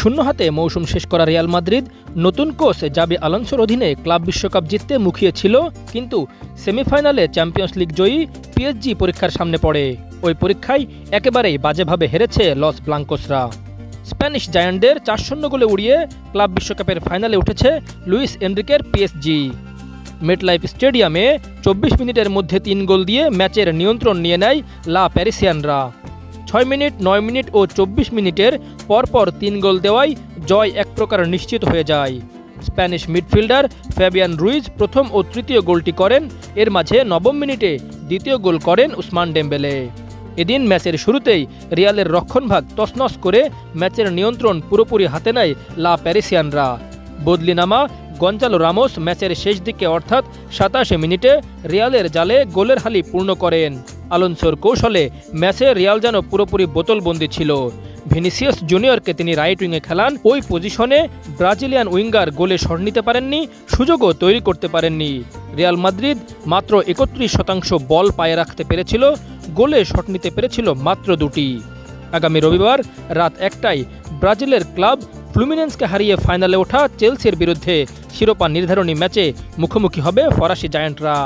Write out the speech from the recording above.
শূন্য হাতে মৌসুম শেষ করা রিয়াল মাদ্রিদ নতুন কোচ জাবি আলোনসোর অধীনে ক্লাব বিশ্বকাপ জিততে মুখিয়ে ছিল, কিন্তু সেমিফাইনালে চ্যাম্পিয়ন্স লিগ জয়ী পিএসজি পরীক্ষার সামনে পড়ে। ওই পরীক্ষায় একেবারেই বাজেভাবে হেরেছে লস ব্লাঙ্কোসরা। স্প্যানিশ জায়ান্টদের ৪-০ গোলে উড়িয়ে ক্লাব বিশ্বকাপের ফাইনালে উঠেছে লুইস এনরিকের পিএসজি। মেটলাইফ স্টেডিয়ামে ২৪ মিনিটের মধ্যে ৩ গোল দিয়ে ম্যাচের নিয়ন্ত্রণ নিয়ে নেয় লা প্যারিসিয়ানরা। ৬ মিনিট, ৯ মিনিট ও ২৪ মিনিটের পরপর ৩ গোল দেওয়ায় জয় এক প্রকার নিশ্চিত হয়ে যায়। স্প্যানিশ মিডফিল্ডার ফ্যাবিয়ান রুইজ প্রথম ও তৃতীয় গোলটি করেন। এর মাঝে ৯০ মিনিটে দ্বিতীয় গোল করেন উসমান ডেম্বেলে। এদিন ম্যাচের শুরুতেই রিয়ালের রক্ষণভাগ তছনছ করে ম্যাচের নিয়ন্ত্রণ পুরোপুরি হাতে নেয় লা প্যারিসিয়ানরা। বদলি নামা গঞ্জালো রামোস ম্যাচের শেষ দিকে অর্থাৎ ২৭ মিনিটে রিয়ালের জালে গোলের হালি পূর্ণ করেন। আলোনসোর কৌশলে ম্যাচে রিয়াল যেন পুরোপুরি বোতলবন্দি ছিল। ভিনিসিয়াস জুনিয়রকে তিনি রাইট উইংয়ে খেলান। ওই পজিশনে ব্রাজিলিয়ান উইঙ্গার গোলে শট নিতে পারেননি, সুযোগও তৈরি করতে পারেননি। রিয়াল মাদ্রিদ মাত্র ৩১% বল পায়ে রাখতে পেরেছিল, গোলে শট নিতে পেরেছিল মাত্র ২টি। আগামী রবিবার রাত ১টায় ব্রাজিলের ক্লাব ফ্লুমিনেন্সকে হারিয়ে ফাইনালে ওঠা চেলসির বিরুদ্ধে শিরোপা নির্ধারণী ম্যাচে মুখোমুখি হবে ফরাসি জায়ান্টরা।